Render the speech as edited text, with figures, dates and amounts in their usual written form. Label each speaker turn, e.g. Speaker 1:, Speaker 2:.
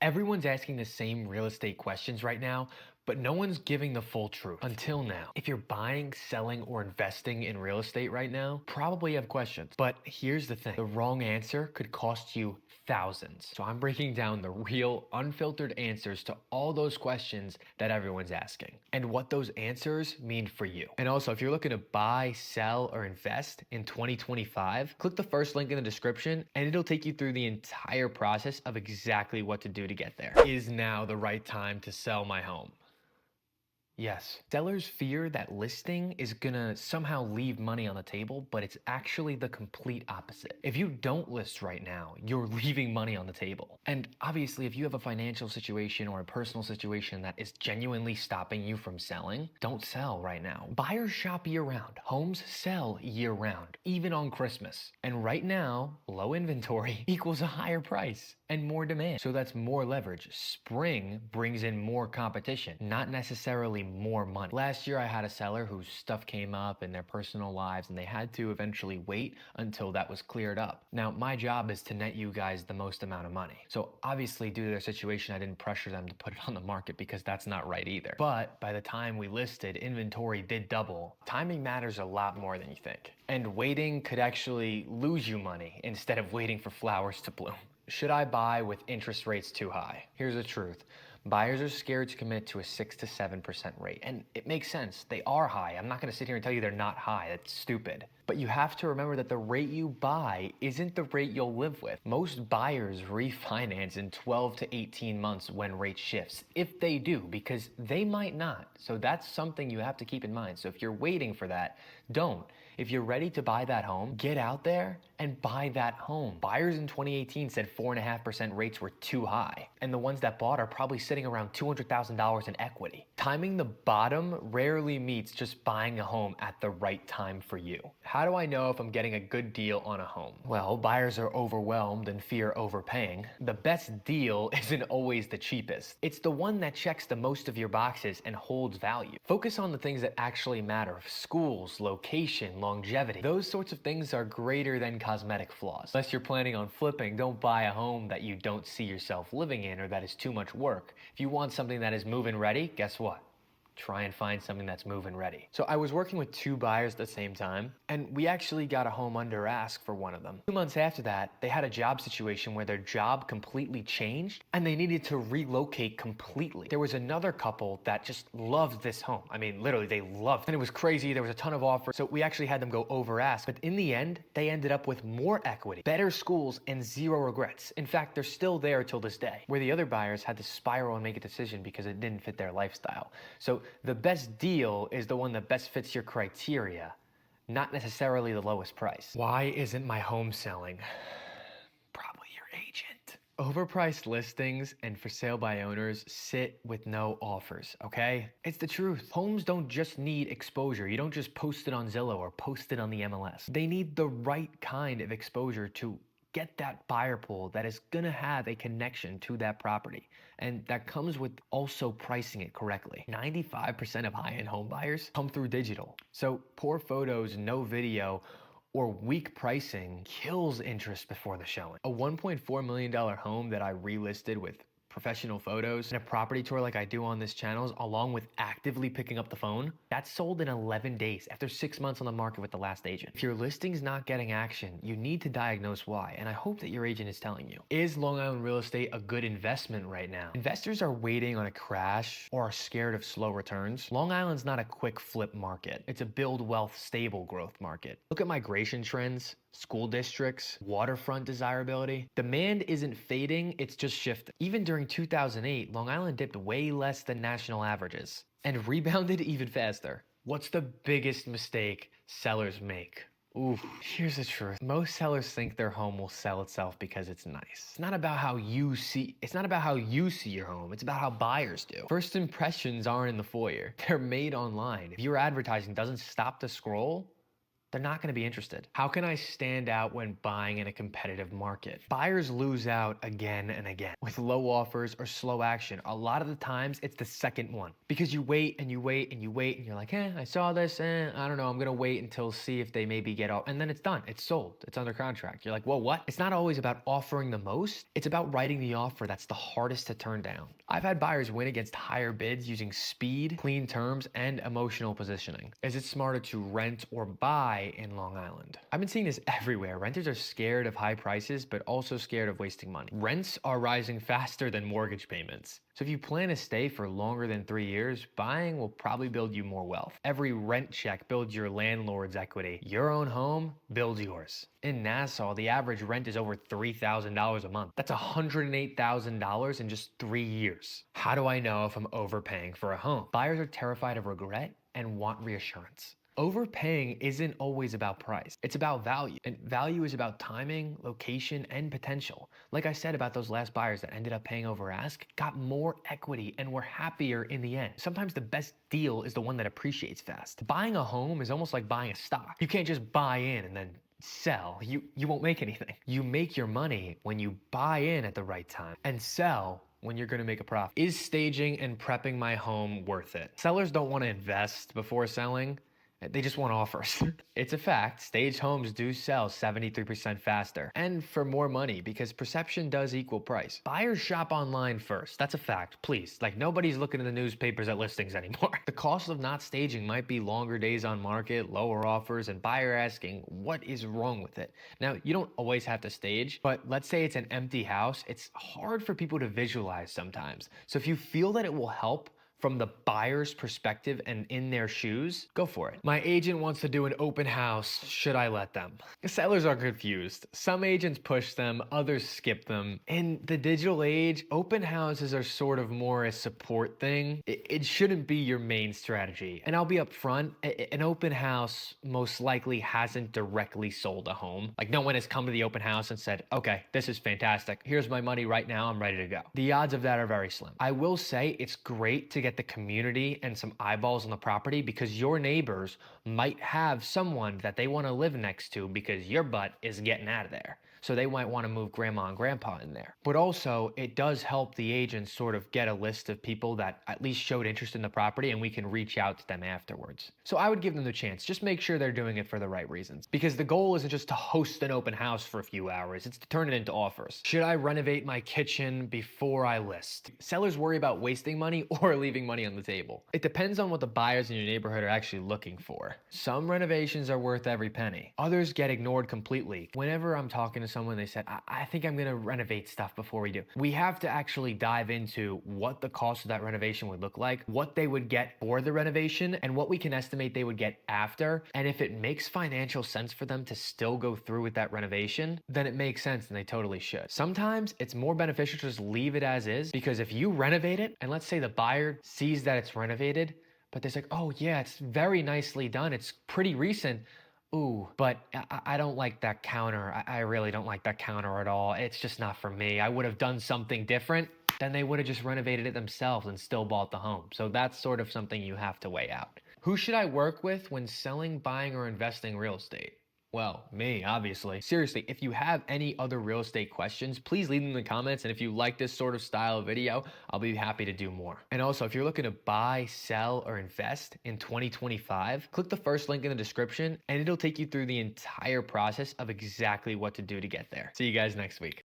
Speaker 1: Everyone's asking the same real estate questions right now, but no one's giving the full truth until now. If you're buying, selling, or investing in real estate right now, probably have questions. But here's the thing, the wrong answer could cost you thousands. So I'm breaking down the real, unfiltered answers to all those questions that everyone's asking and what those answers mean for you. And also, if you're looking to buy, sell, or invest in 2025, click the first link in the description and it'll take you through the entire process of exactly what to do to get there. Is now the right time to sell my home? Yes. Sellers fear that listing is gonna somehow leave money on the table, but it's actually the complete opposite. If you don't list right now, you're leaving money on the table. And obviously, if you have a financial situation or a personal situation that is genuinely stopping you from selling, don't sell right now. Buyers shop year round. Homes sell year round, even on Christmas. And right now, low inventory equals a higher price and more demand. So that's more leverage. Spring brings in more competition, not necessarily more money. Last year, I had a seller whose stuff came up in their personal lives and they had to eventually wait until that was cleared up. Now, my job is to net you guys the most amount of money. So obviously, due to their situation, I didn't pressure them to put it on the market because that's not right either. But by the time we listed, inventory did double. Timing matters a lot more than you think. And waiting could actually lose you money instead of waiting for flowers to bloom. Should I buy with interest rates too high? Here's the truth. Buyers are scared to commit to a 6 to 7% rate. And it makes sense. They are high. I'm not going to sit here and tell you they're not high. That's stupid. But you have to remember that the rate you buy isn't the rate you'll live with. Most buyers refinance in 12 to 18 months when rate shifts, if they do, because they might not. So that's something you have to keep in mind. So if you're waiting for that, don't. If you're ready to buy that home, get out there and buy that home. Buyers in 2018 said 4.5% rates were too high. And the ones that bought are probably sitting around $200,000 in equity. Timing the bottom rarely meets just buying a home at the right time for you. How do I know if I'm getting a good deal on a home? Well, buyers are overwhelmed and fear overpaying. The best deal isn't always the cheapest. It's the one that checks the most of your boxes and holds value. Focus on the things that actually matter. Schools, location, longevity. Those sorts of things are greater than cosmetic flaws. Unless you're planning on flipping, don't buy a home that you don't see yourself living in or that is too much work. If you want something that is move-in ready, guess what? Try and find something that's move-in ready. So I was working with two buyers at the same time, and we actually got a home under ask for one of them. 2 months after that, they had a job situation where their job completely changed and they needed to relocate completely. There was another couple that just loved this home. I mean, literally, they loved it. And it was crazy. There was a ton of offers. So we actually had them go over ask. But in the end, they ended up with more equity, better schools, and zero regrets. In fact, they're still there till this day, where the other buyers had to spiral and make a decision because it didn't fit their lifestyle. So the best deal is the one that best fits your criteria, not necessarily the lowest price. Why isn't my home selling? Probably your agent. Overpriced listings and for sale by owners sit with no offers, okay? It's the truth. Homes don't just need exposure. You don't just post it on Zillow or post it on the MLS. They need the right kind of exposure to get that buyer pool that is gonna have a connection to that property. And that comes with also pricing it correctly. 95% of high-end home buyers come through digital. So poor photos, no video, or weak pricing kills interest before the showing. A $1.4 million home that I relisted with professional photos and a property tour like I do on this channel, along with actively picking up the phone, that sold in 11 days after 6 months on the market with the last agent. If your listing's not getting action, you need to diagnose why, and I hope that your agent is telling you. Is Long Island real estate a good investment right now? Investors are waiting on a crash or are scared of slow returns. Long Island's not a quick flip market. It's a build wealth, stable growth market. Look at migration trends, school districts, waterfront desirability. Demand isn't fading, it's just shifting. Even during 2008, Long Island dipped way less than national averages and rebounded even faster. What's the biggest mistake sellers make? Ooh, here's the truth. Most sellers think their home will sell itself because it's nice. It's not about how you see your home. It's about how buyers do. First impressions aren't in the foyer. They're made online. If your advertising doesn't stop the scroll, they're not going to be interested. How can I stand out when buying in a competitive market? Buyers lose out again and again with low offers or slow action. A lot of the times it's the second one because you wait and you wait and you wait and you're like, I saw this, I don't know, I'm going to wait until see if they maybe get off. And then it's done. It's sold. It's under contract. You're like, well, what? It's not always about offering the most. It's about writing the offer that's the hardest to turn down. I've had buyers win against higher bids using speed, clean terms, and emotional positioning. Is it smarter to rent or buy in Long Island? I've been seeing this everywhere. Renters are scared of high prices, but also scared of wasting money. Rents are rising faster than mortgage payments. So if you plan to stay for longer than 3 years, buying will probably build you more wealth. Every rent check builds your landlord's equity. Your own home builds yours. In Nassau, the average rent is over $3,000 a month. That's $108,000 in just 3 years. How do I know if I'm overpaying for a home? Buyers are terrified of regret and want reassurance. Overpaying isn't always about price. It's about value. And value is about timing, location, and potential. Like I said about those last buyers that ended up paying over ask, got more equity and were happier in the end. Sometimes the best deal is the one that appreciates fast. Buying a home is almost like buying a stock. You can't just buy in and then sell. You won't make anything. You make your money when you buy in at the right time and sell when you're going to make a profit. Is staging and prepping my home worth it? Sellers don't want to invest before selling. They just want offers. It's a fact, staged homes do sell 73% faster and for more money because perception does equal price. Buyers shop online first. That's a fact, please. Like nobody's looking in the newspapers at listings anymore. The cost of not staging might be longer days on market, lower offers, and buyer asking, what is wrong with it? Now, you don't always have to stage, but let's say it's an empty house. It's hard for people to visualize sometimes. So if you feel that it will help, from the buyer's perspective and in their shoes, go for it. My agent wants to do an open house. Should I let them? Sellers are confused. Some agents push them, others skip them. In the digital age, open houses are sort of more a support thing. It shouldn't be your main strategy. And I'll be upfront, an open house most likely hasn't directly sold a home. Like no one has come to the open house and said, okay, this is fantastic. Here's my money right now. I'm ready to go. The odds of that are very slim. I will say it's great to get the community and some eyeballs on the property because your neighbors might have someone that they want to live next to because your butt is getting out of there. So they might want to move grandma and grandpa in there. But also it does help the agents sort of get a list of people that at least showed interest in the property and we can reach out to them afterwards. So I would give them the chance. Just make sure they're doing it for the right reasons because the goal isn't just to host an open house for a few hours. It's to turn it into offers. Should I renovate my kitchen before I list? Sellers worry about wasting money or leaving money on the table. It depends on what the buyers in your neighborhood are actually looking for. Some renovations are worth every penny. Others get ignored completely. Whenever I'm talking to someone, they said, I think I'm gonna renovate stuff before we do. We have to actually dive into what the cost of that renovation would look like, what they would get for the renovation, and what we can estimate they would get after. And if it makes financial sense for them to still go through with that renovation, then it makes sense and they totally should. Sometimes it's more beneficial to just leave it as is because if you renovate it, and let's say the buyer sees that it's renovated, but they're like, oh yeah, it's very nicely done. It's pretty recent. Ooh, but I don't like that counter. I really don't like that counter at all. It's just not for me. I would have done something different. Then they would have just renovated it themselves and still bought the home. So that's sort of something you have to weigh out. Who should I work with when selling, buying, or investing real estate? Well, me, obviously. Seriously, if you have any other real estate questions, please leave them in the comments. And if you like this sort of style of video, I'll be happy to do more. And also, if you're looking to buy, sell, or invest in 2025, click the first link in the description and it'll take you through the entire process of exactly what to do to get there. See you guys next week.